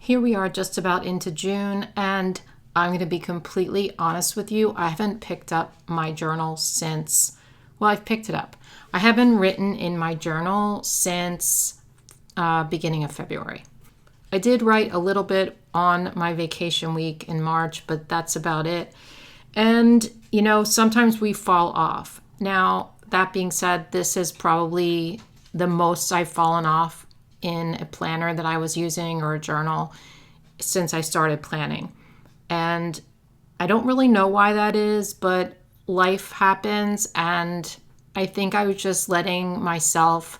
Here we are just about into June, and I'm going to be completely honest with you. I haven't picked up my journal since, well, I've picked it up. I haven't written in my journal since beginning of February. I did write a little bit on my vacation week in March, but that's about it. And, you know, sometimes we fall off. Now, that being said, this is probably the most I've fallen off in a planner that I was using or a journal since I started planning. And I don't really know why that is, but life happens, and I think I was just letting myself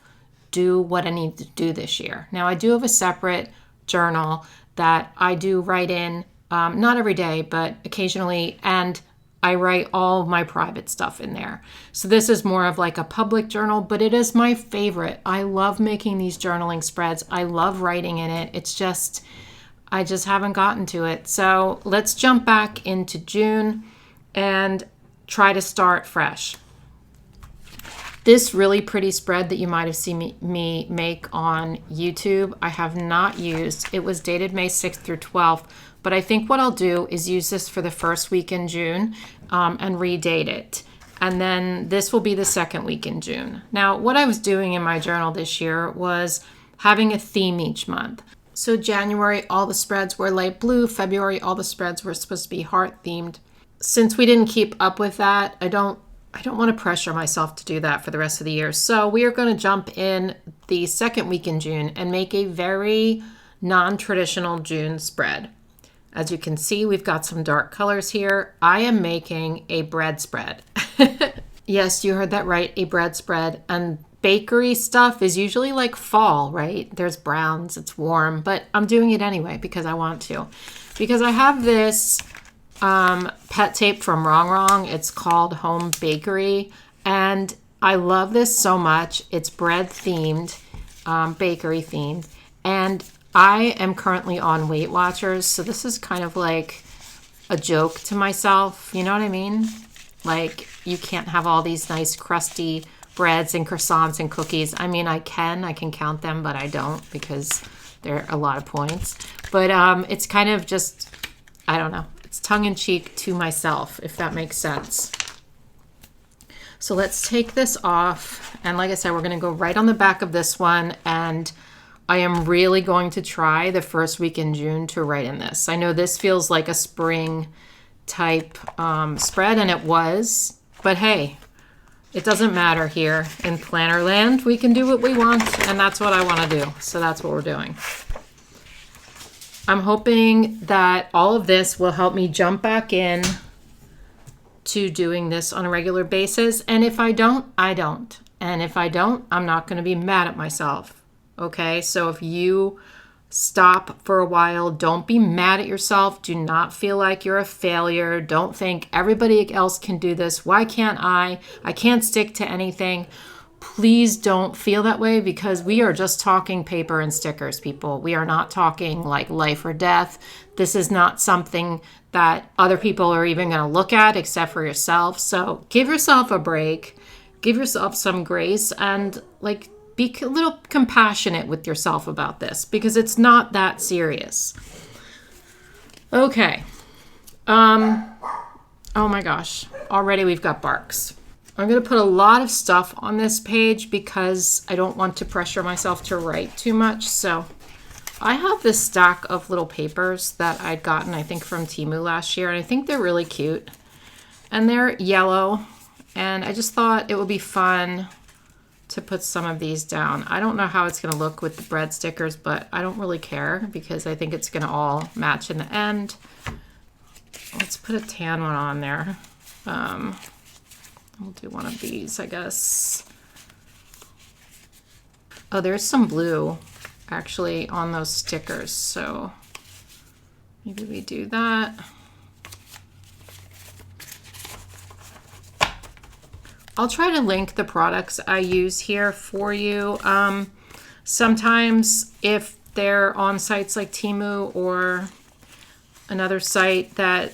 do what I need to do this year. Now, I do have a separate journal that I do write in, not every day, but occasionally, and I write all my private stuff in there. So this is more of like a public journal, but it is my favorite. I love making these journaling spreads. I love writing in it. It's just, I just haven't gotten to it. So let's jump back into June and try to start fresh. This really pretty spread that you might have seen me make on YouTube, I have not used. It was dated May 6th through 12th, but I think what I'll do is use this for the first week in June and redate it. And then this will be the second week in June. Now, what I was doing in my journal this year was having a theme each month. So January, all the spreads were light blue. February, all the spreads were supposed to be heart themed. Since we didn't keep up with that, I don't want to pressure myself to do that for the rest of the year. So we are going to jump in the second week in June and make a very non-traditional June spread. As you can see, we've got some dark colors here. I am making a bread spread. Yes, you heard that right, a bread spread. And bakery stuff is usually like fall, right? There's browns, it's warm, but I'm doing it anyway because I want to. Because I have this pet tape from Wrong. It's called Home Bakery, and I love this so much. It's bread themed, bakery themed, and I am currently on Weight Watchers, so this is kind of like a joke to myself. You know what I mean? Like, you can't have all these nice crusty breads and croissants and cookies. I mean, I can count them, but I don't because they're a lot of points. But it's kind of just, I don't know. It's tongue-in-cheek to myself, if that makes sense. So let's take this off. And like I said, we're going to go right on the back of this one. And I am really going to try the first week in June to write in this. I know this feels like a spring type spread, and it was. But hey, it doesn't matter here in Planner Land. We can do what we want, and that's what I want to do. So that's what we're doing. I'm hoping that all of this will help me jump back in to doing this on a regular basis. And if I don't, I don't. And if I don't, I'm not going to be mad at myself. Okay? So if you stop for a while, don't be mad at yourself. Do not feel like you're a failure. Don't think everybody else can do this. Why can't I? I can't stick to anything. Please don't feel that way, because we are just talking paper and stickers, people. We are not talking like life or death. This is not something that other people are even going to look at except for yourself. So give yourself a break, give yourself some grace, and like be a little compassionate with yourself about this, because it's not that serious. Okay. Oh my gosh. Already we've got barks. I'm going to put a lot of stuff on this page because I don't want to pressure myself to write too much. So I have this stack of little papers that I'd gotten, I think, from Temu last year, and I think they're really cute. And they're yellow, and I just thought it would be fun to put some of these down. I don't know how it's going to look with the bread stickers, but I don't really care because I think it's going to all match in the end. Let's put a tan one on there. We'll do one of these, I guess. Oh, there's some blue actually on those stickers, so maybe we do that. I'll try to link the products I use here for you. Sometimes if they're on sites like Temu or another site that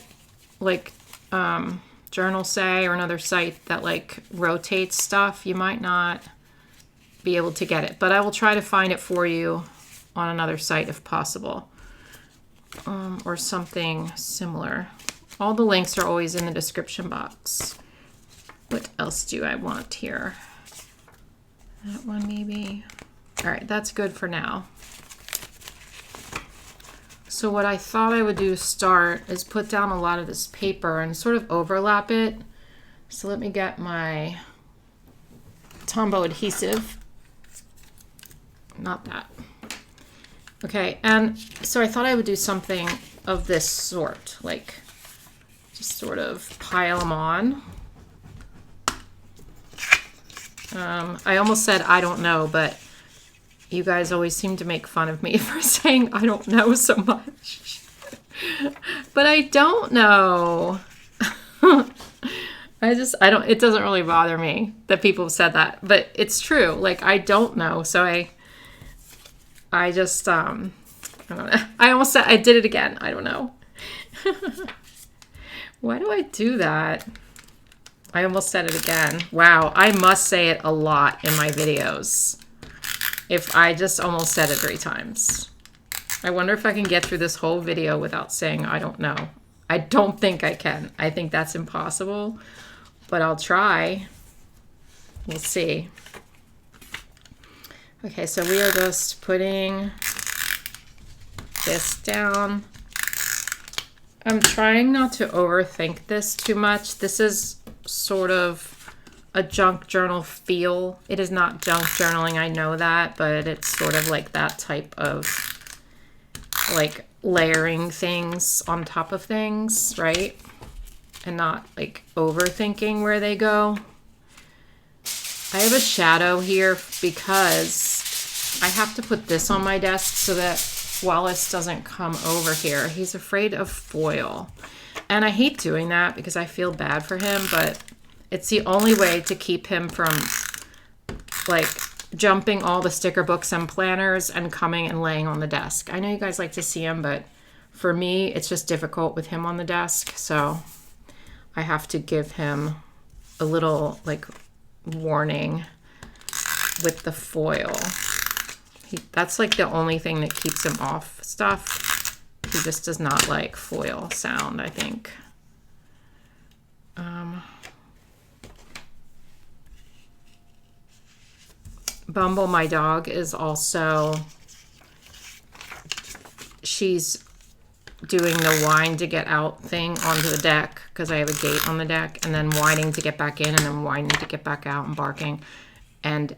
like Journal Say, or another site that like rotates stuff, you might not be able to get it, but I will try to find it for you on another site if possible. or something similar. All the links are always in the description box. What else do I want here? That one maybe. All right, that's good for now. So what I thought I would do to start is put down a lot of this paper and sort of overlap it. So let me get my Tombow adhesive. Not that. Okay, and so I thought I would do something of this sort, like just sort of pile them on. I almost said I don't know, but you guys always seem to make fun of me for saying I don't know so much. But I don't know. I don't, it doesn't really bother me that people have said that, but it's true. Like, I don't know. So I just, I don't know. I almost said, I did it again. I don't know. Why do I do that? I almost said it again. Wow. I must say it a lot in my videos. If I just almost said it 3 times. I wonder if I can get through this whole video without saying I don't know. I don't think I can. I think that's impossible, but I'll try. We'll see. Okay, so we are just putting this down. I'm trying not to overthink this too much. This is sort of a junk journal feel. It is not junk journaling, I know that, but it's sort of like that type of like layering things on top of things, right? And not like overthinking where they go. I have a shadow here because I have to put this on my desk so that Wallace doesn't come over here. He's afraid of foil. And I hate doing that because I feel bad for him, but it's the only way to keep him from like jumping all the sticker books and planners and coming and laying on the desk. I know you guys like to see him, but for me, it's just difficult with him on the desk. So I have to give him a little like warning with the foil. That's like the only thing that keeps him off stuff. He just does not like foil sound, I think. Bumble, my dog, is also, she's doing the whine to get out thing onto the deck because I have a gate on the deck, and then whining to get back in, and then whining to get back out and barking. And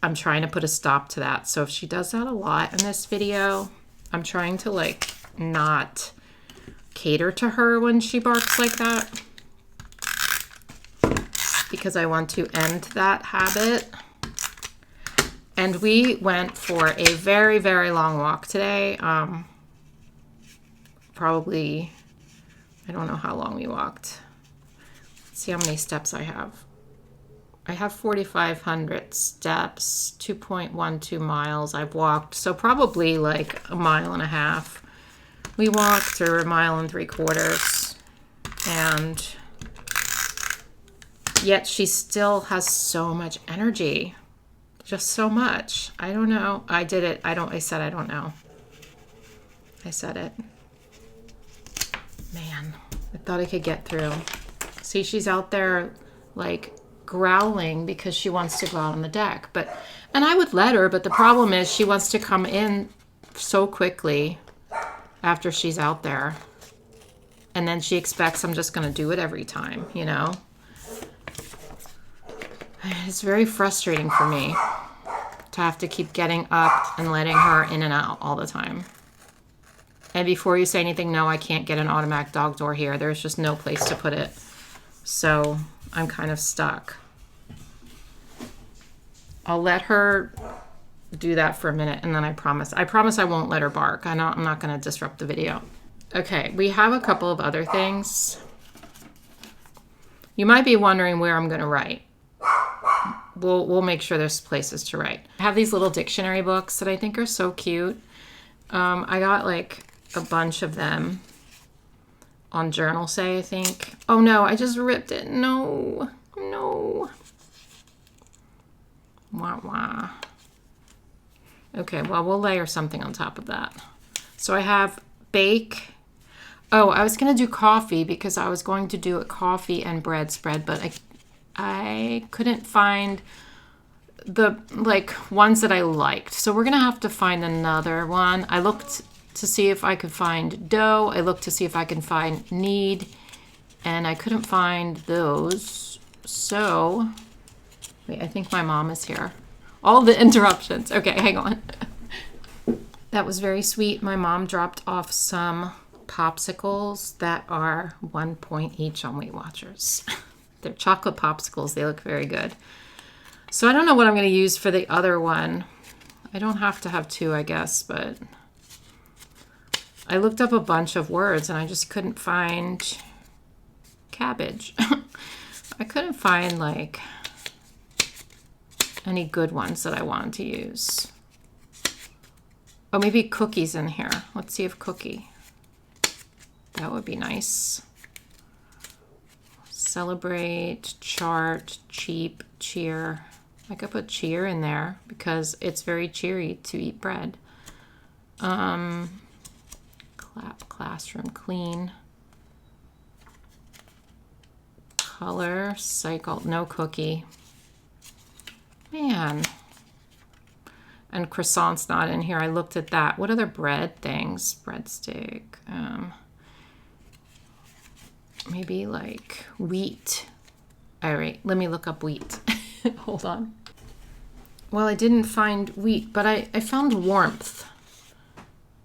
I'm trying to put a stop to that. So if she does that a lot in this video, I'm trying to like not cater to her when she barks like that, because I want to end that habit. And we went for a very, very long walk today. Probably, I don't know how long we walked. Let's see how many steps I have. I have 4,500 steps, 2.12 miles I've walked. So probably like 1.5 miles. We walked, or 1.75 miles. And yet she still has so much energy. Just so much. I don't know. I did it. I said I don't know. I said it. Man, I thought I could get through. See, she's out there like growling because she wants to go out on the deck. And I would let her, but the problem is she wants to come in so quickly after she's out there. And then she expects I'm just going to do it every time, you know? It's very frustrating for me to have to keep getting up and letting her in and out all the time. And before you say anything, no, I can't get an automatic dog door here. There's just no place to put it. So I'm kind of stuck. I'll let her do that for a minute, and then I promise I won't let her bark. I'm not going to disrupt the video. Okay, we have a couple of other things. You might be wondering where I'm going to write. We'll make sure there's places to write. I have these little dictionary books that I think are so cute. I got like a bunch of them on Journal Say, I think. Oh no, I just ripped it. No. Wah wah. Okay, well, we'll layer something on top of that. So I have bake. Oh, I was going to do coffee because I was going to do a coffee and bread spread, but I couldn't find the ones that I liked. So we're going to have to find another one. I looked to see if I could find dough. I looked to see if I can find knead, and I couldn't find those. So, wait, I think my mom is here. All the interruptions. Okay, hang on. That was very sweet. My mom dropped off some popsicles that are 1 point each on Weight Watchers. They're chocolate popsicles. They look very good. So I don't know what I'm going to use for the other one. I don't have to have two, I guess, but I looked up a bunch of words and I just couldn't find cabbage. I couldn't find like any good ones that I wanted to use. Oh, maybe cookies in here. Let's see if cookie. That would be nice. Celebrate, chart, cheap, cheer. I could put cheer in there because it's very cheery to eat bread. Clap, classroom, clean. Color, cycle, no cookie. Man. And croissant's not in here. I looked at that. What other bread things? Breadstick. Maybe like wheat. All right, let me look up wheat. Hold on. Well, I didn't find wheat, but I found warmth.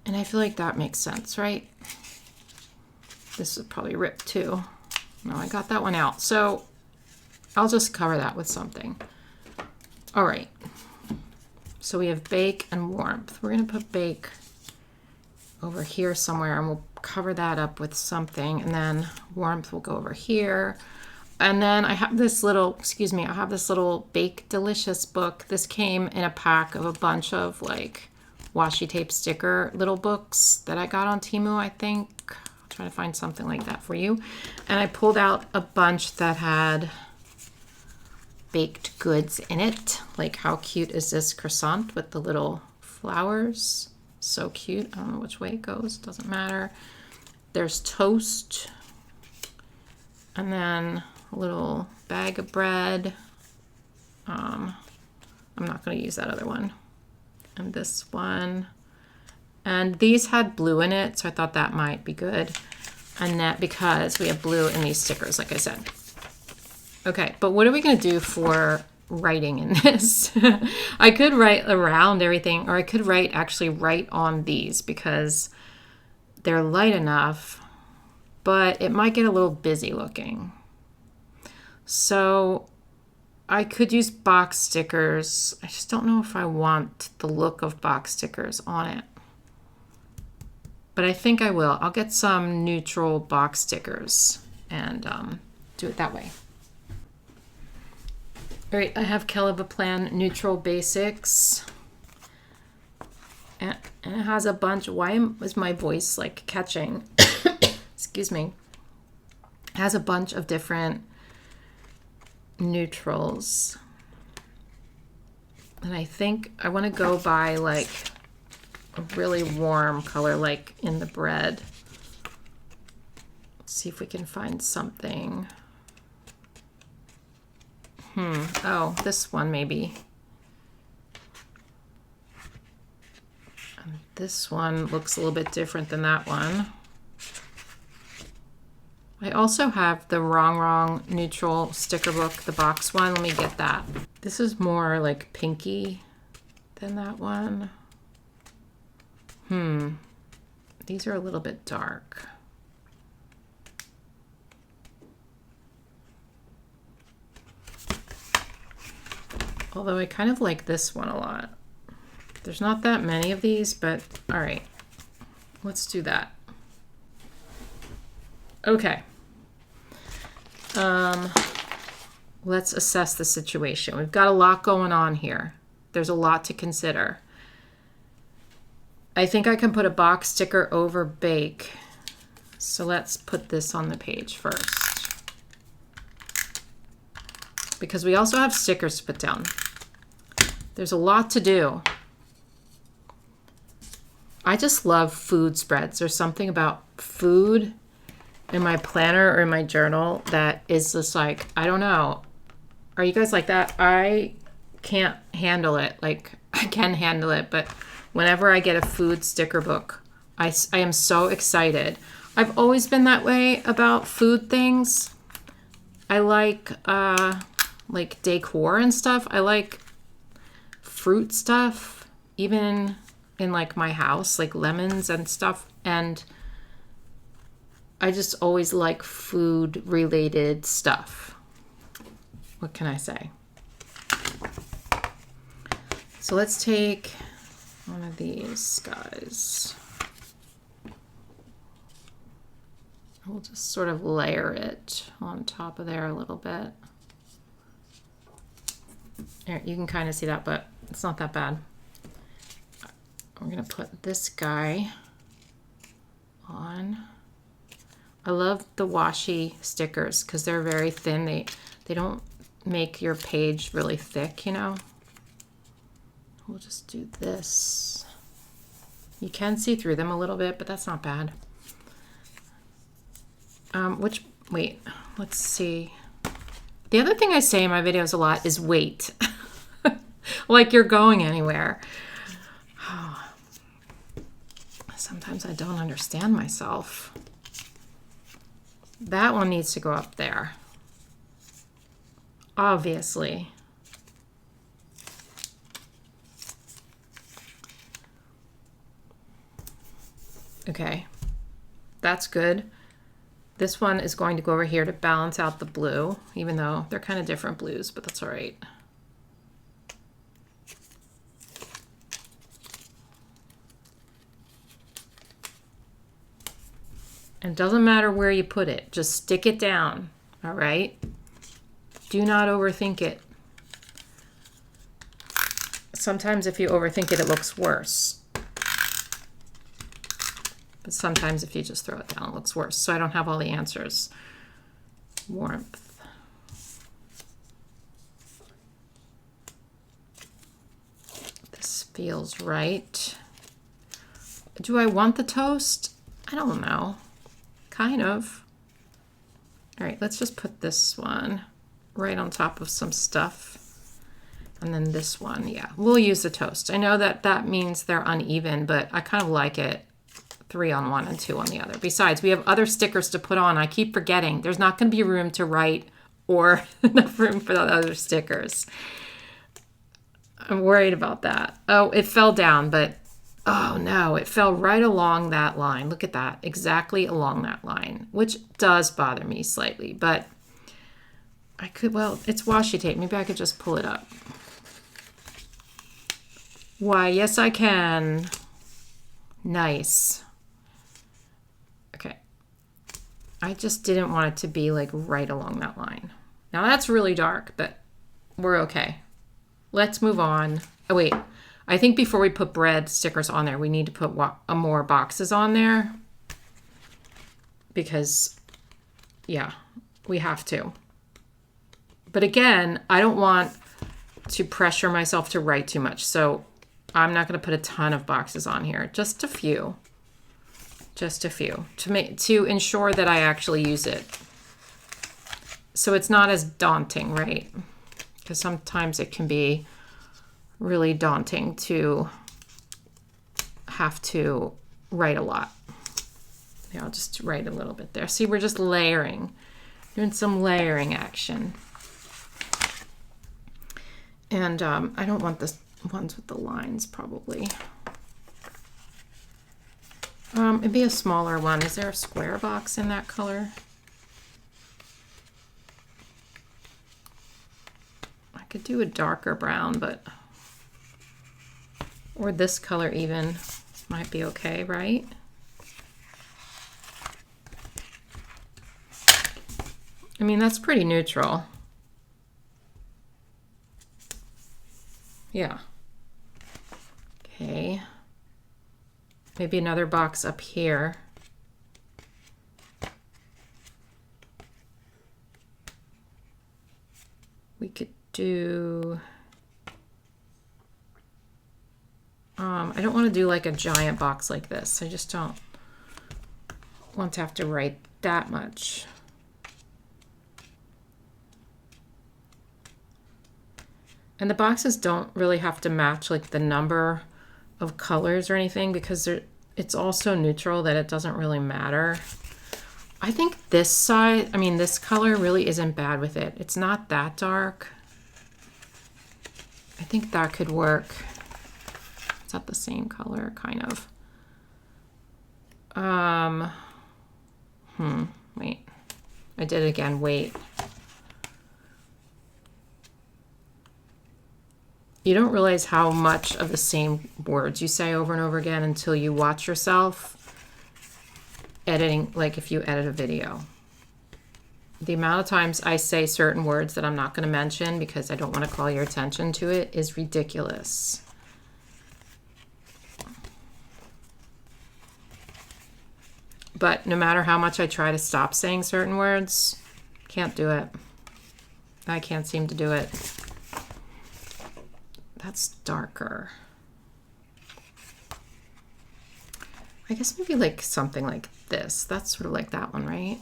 And I feel like that makes sense, right? This is probably ripped too. No, I got that one out. So I'll just cover that with something. All right. So we have bake and warmth. We're going to put bake over here somewhere, and we'll cover that up with something, and then warmth will go over here. And then I have this little, I have this little Bake Delicious book. This came in a pack of a bunch of like washi tape sticker little books that I got on Temu, I think. I'll try to find something like that for you. And I pulled out a bunch that had baked goods in it. Like, how cute is this croissant with the little flowers? So cute. I don't know which way it goes. Doesn't matter. There's toast. And then a little bag of bread. I'm not going to use that other one. And this one. And these had blue in it, so I thought that might be good. And that because we have blue in these stickers, like I said. Okay, but what are we going to do for writing in this? I could write around everything, or I could actually write on these because they're light enough, but it might get a little busy looking. So I could use box stickers. I just don't know if I want the look of box stickers on it. But I think I will. I'll get some neutral box stickers and do it that way. All right, I have 𝘏𝘗 Neutral Basics. And it has a bunch. Why is my voice like catching? Excuse me. It has a bunch of different neutrals. And I think I want to go by like a really warm color, like in the bread. Let's see if we can find something. Oh, this one maybe. And this one looks a little bit different than that one. I also have the Wrong Neutral sticker book, the box one. Let me get that. This is more like pinky than that one. These are a little bit dark. Although I kind of like this one a lot. There's not that many of these, but all right, let's do that. Okay. Let's assess the situation. We've got a lot going on here. There's a lot to consider. I think I can put a box sticker over bake. So let's put this on the page first. Because we also have stickers to put down. There's a lot to do. I just love food spreads. There's something about food in my planner or in my journal that is just like, I don't know. Are you guys like that? I can't handle it. Like, I can handle it, but whenever I get a food sticker book, I am so excited. I've always been that way about food things. I like decor and stuff. I like fruit stuff, even in like my house, like lemons and stuff. And I just always like food related stuff. What can I say? So let's take one of these guys. We'll just sort of layer it on top of there a little bit. There, you can kind of see that, but it's not that bad. We're gonna put this guy on. I love the washi stickers because they're very thin. They don't make your page really thick, you know. We'll just do this. You can see through them a little bit, but that's not bad. Wait, let's see. The other thing I say in my videos a lot is wait. Like you're going anywhere. Sometimes I don't understand myself. That one needs to go up there. Obviously. Okay, that's good. This one is going to go over here to balance out the blue, even though they're kind of different blues, but that's all right. And it doesn't matter where you put it, just stick it down, all right? Do not overthink it. Sometimes if you overthink it, it looks worse. But sometimes if you just throw it down, it looks worse. So I don't have all the answers. Warmth. This feels right. Do I want the toast? I don't know. Kind of. All right, let's just put this one right on top of some stuff. And then this one, yeah, we'll use the toast. I know that that means they're uneven, but I kind of like it. 3 on one and 2 on the other. Besides, we have other stickers to put on. I keep forgetting. There's not going to be room to write or enough room for the other stickers. I'm worried about that. Oh, it fell down, but oh no, it fell right along that line. Look at that, exactly along that line, which does bother me slightly, but I could, well, it's washi tape. Maybe I could just pull it up. Why, yes, I can. Nice. Okay. I just didn't want it to be like right along that line. Now that's really dark, but we're okay. Let's move on. Oh, wait. I think before we put bread stickers on there, we need to put more boxes on there. Because, yeah, we have to. But again, I don't want to pressure myself to write too much. So I'm not going to put a ton of boxes on here. Just a few. Just a few. To ensure that I actually use it. So it's not as daunting, right? Because sometimes it can be really daunting to have to write a lot. Yeah, I'll just write a little bit there. See, we're just layering. Doing some layering action. And I don't want the ones with the lines, probably. It'd be a smaller one. Is there a square box in that color? I could do a darker brown, but... Or this color even might be okay, right? I mean, that's pretty neutral. Yeah. Okay. Maybe another box up here. We could do... I don't want to do like a giant box like this. I just don't want to have to write that much. And the boxes don't really have to match like the number of colors or anything because it's all so neutral that it doesn't really matter. I think this side, I mean, this color really isn't bad with it. It's not that dark. I think that could work. Is that the same color? Kind of. Wait. I did it again. Wait. You don't realize how much of the same words you say over and over again until you watch yourself editing, like if you edit a video. The amount of times I say certain words that I'm not going to mention because I don't want to call your attention to it is ridiculous. But no matter how much I try to stop saying certain words, can't do it. I can't seem to do it. That's darker. I guess maybe like something like this. That's sort of like that one, right?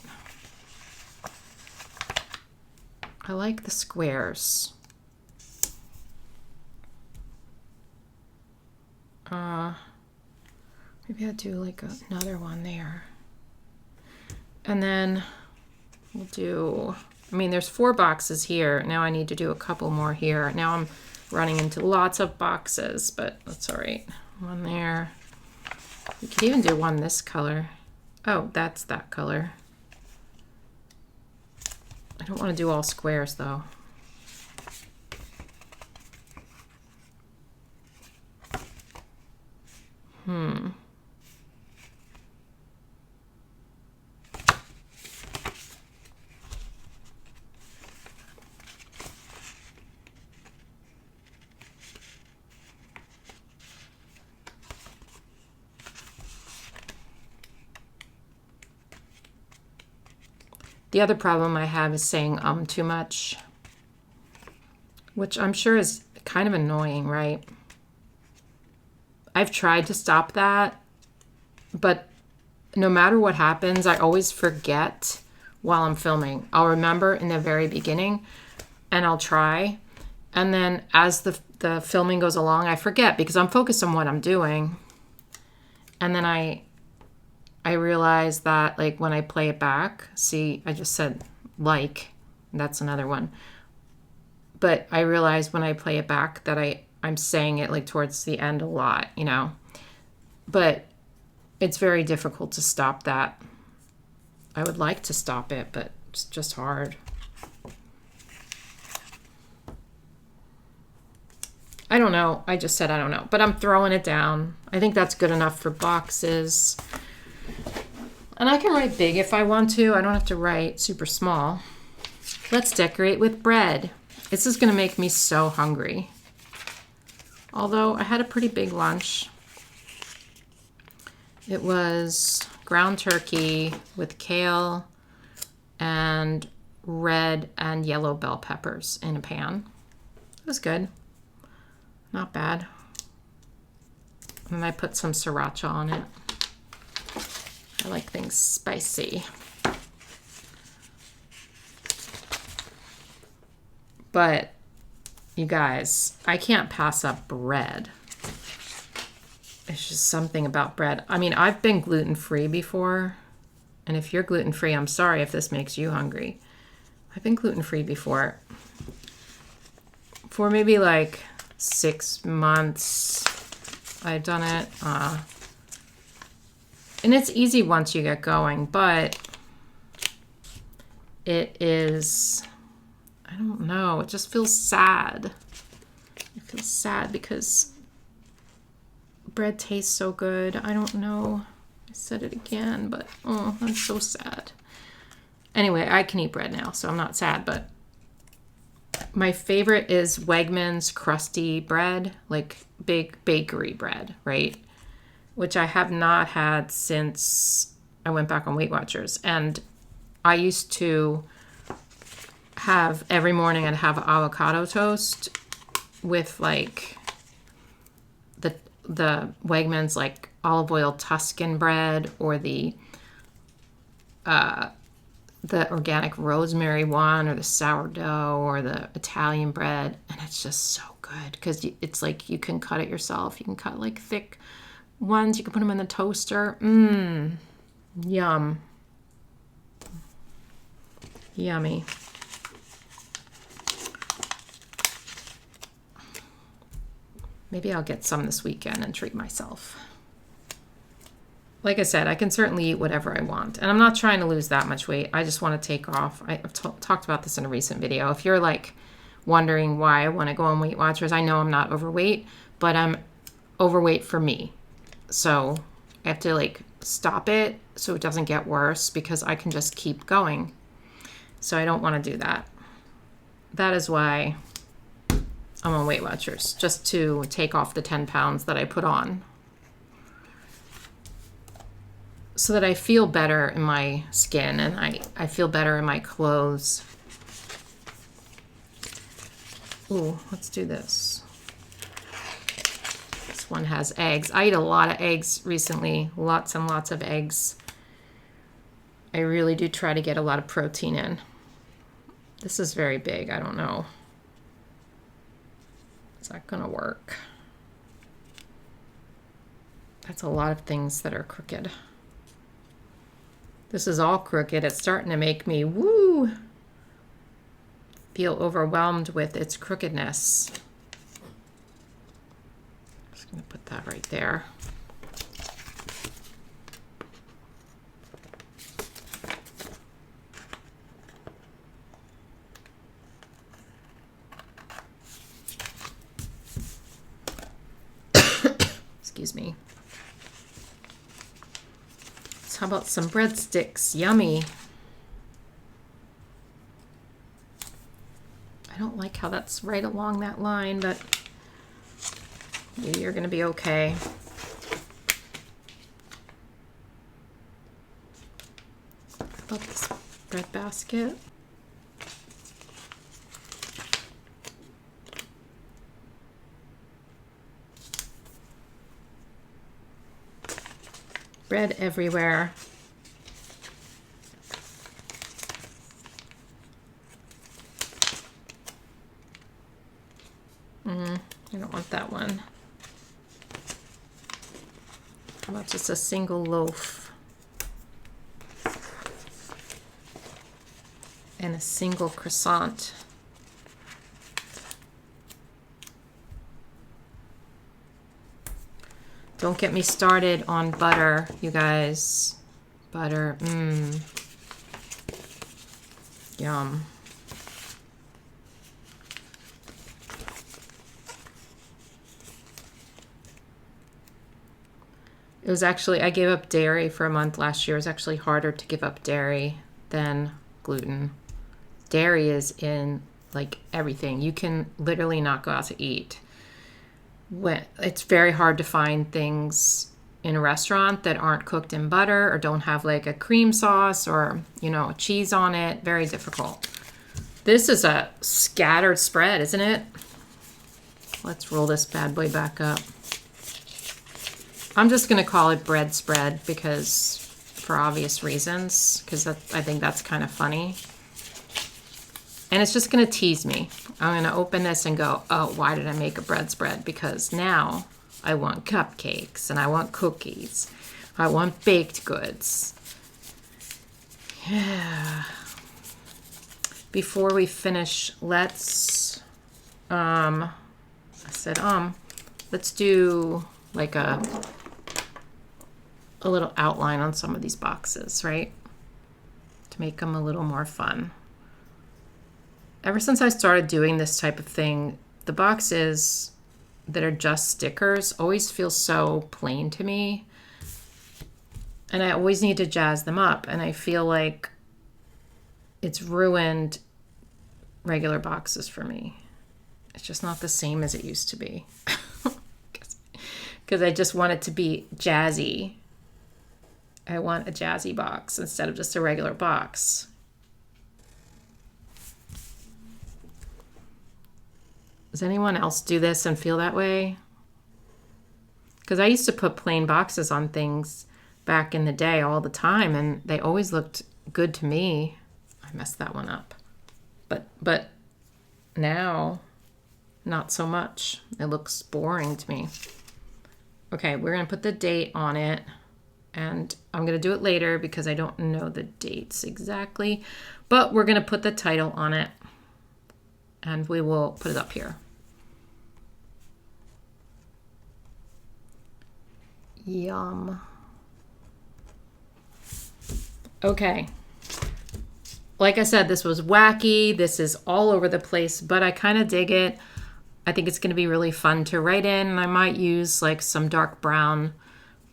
I like the squares. Maybe I'll do like another one there. And then we'll do, I mean, there's 4 boxes here. Now I need to do a couple more here. Now I'm running into lots of boxes, but that's all right. One there. You could even do one this color. Oh, that's that color. I don't want to do all squares though. The other problem I have is saying too much, which I'm sure is kind of annoying, right? I've tried to stop that, but no matter what happens, I always forget while I'm filming. I'll remember in the very beginning and I'll try. And then as the filming goes along, I forget because I'm focused on what I'm doing. And then I realize that like when I play it back, see, I just said like, that's another one. But I realize when I play it back that I'm saying it like towards the end a lot, you know. But it's very difficult to stop that. I would like to stop it, but it's just hard. I don't know. I just said I don't know. But I'm throwing it down. I think that's good enough for boxes. And I can write big if I want to. I don't have to write super small. Let's decorate with bread. This is going to make me so hungry. Although I had a pretty big lunch. It was ground turkey with kale and red and yellow bell peppers in a pan. It was good. Not bad. And I put some sriracha on it. I like things spicy. But you guys, I can't pass up bread. It's just something about bread. I mean, I've been gluten-free before. And if you're gluten-free, I'm sorry if this makes you hungry. I've been gluten-free before. For maybe like 6 months, I've done it. And it's easy once you get going, but it is, I don't know, it just feels sad. It feels sad because bread tastes so good. I don't know. I said it again, but oh, I'm so sad. Anyway, I can eat bread now, so I'm not sad, but my favorite is Wegmans crusty bread, like big bakery bread, right? Which I have not had since I went back on Weight Watchers. And I used to have every morning I'd have avocado toast with like the Wegmans like olive oil Tuscan bread, or the organic rosemary one, or the sourdough, or the Italian bread, and it's just so good because it's like you can cut it yourself. You can cut like thick ones. You can put them in the toaster. Yum. Yummy. Maybe I'll get some this weekend and treat myself. Like I said, I can certainly eat whatever I want. And I'm not trying to lose that much weight. I just want to take off. I've talked about this in a recent video. If you're like wondering why I want to go on Weight Watchers, I know I'm not overweight, but I'm overweight for me. So I have to like stop it so it doesn't get worse, because I can just keep going. So I don't want to do that. That is why I'm on Weight Watchers, just to take off the 10 pounds that I put on, so that I feel better in my skin and I feel better in my clothes. Ooh, let's do this. This one has eggs. I eat a lot of eggs recently, lots and lots of eggs. I really do try to get a lot of protein in. This is very big, I don't know. Is that gonna work? That's a lot of things that are crooked. This is all crooked. It's starting to make me, feel overwhelmed with its crookedness. Just gonna put that right there. Excuse me. So how about some breadsticks? Yummy. I don't like how that's right along that line, but maybe you're gonna be okay. How about this bread basket? Bread everywhere. I don't want that one. How about just a single loaf and a single croissant? Don't get me started on butter, you guys. Butter, yum. It was actually, I gave up dairy for a month last year. It was actually harder to give up dairy than gluten. Dairy is in like everything. You can literally not go out to eat. It's very hard to find things in a restaurant that aren't cooked in butter or don't have like a cream sauce or, you know, cheese on it. Very difficult. This is a scattered spread, isn't it? Let's roll this bad boy back up. I'm just going to call it bread spread because, for obvious reasons, because I think that's kind of funny. And it's just going to tease me. I'm going to open this and go, oh, why did I make a bread spread? Because now I want cupcakes and I want cookies. I want baked goods. Yeah. Before we finish, let's, let's do like a little outline on some of these boxes, right? To make them a little more fun. Ever since I started doing this type of thing, the boxes that are just stickers always feel so plain to me. And I always need to jazz them up. And I feel like it's ruined regular boxes for me. It's just not the same as it used to be. Because I just want it to be jazzy. I want a jazzy box instead of just a regular box. Does anyone else do this and feel that way? Because I used to put plain boxes on things back in the day all the time, and they always looked good to me. I messed that one up. But now, not so much. It looks boring to me. Okay, we're going to put the date on it. And I'm going to do it later because I don't know the dates exactly. But we're going to put the title on it. And we will put it up here. Yum. Okay. Like I said, this was wacky. This is all over the place, but I kind of dig it. I think it's going to be really fun to write in. And I might use like some dark brown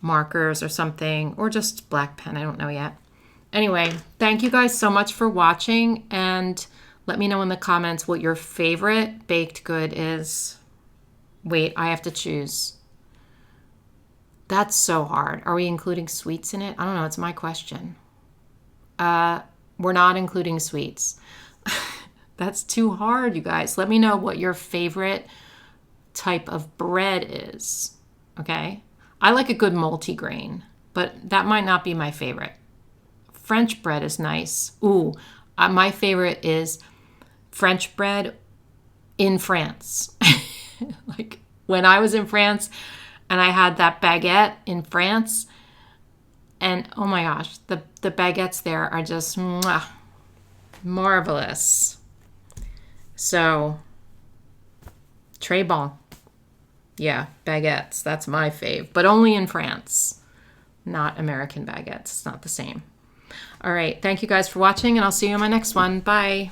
markers or something, or just black pen. I don't know yet. Anyway, thank you guys so much for watching, and let me know in the comments what your favorite baked good is. Wait, I have to choose. That's so hard. Are we including sweets in it? I don't know. It's my question. We're not including sweets. That's too hard, you guys. Let me know what your favorite type of bread is. Okay? I like a good multigrain, but that might not be my favorite. French bread is nice. Ooh, my favorite is French bread in France. Like when I was in France and I had that baguette in France, and oh my gosh, the baguettes there are just mwah, marvelous. So, très bon. Yeah, baguettes. That's my fave. But only in France. Not American baguettes. It's not the same. All right. Thank you guys for watching, and I'll see you in my next one. Bye.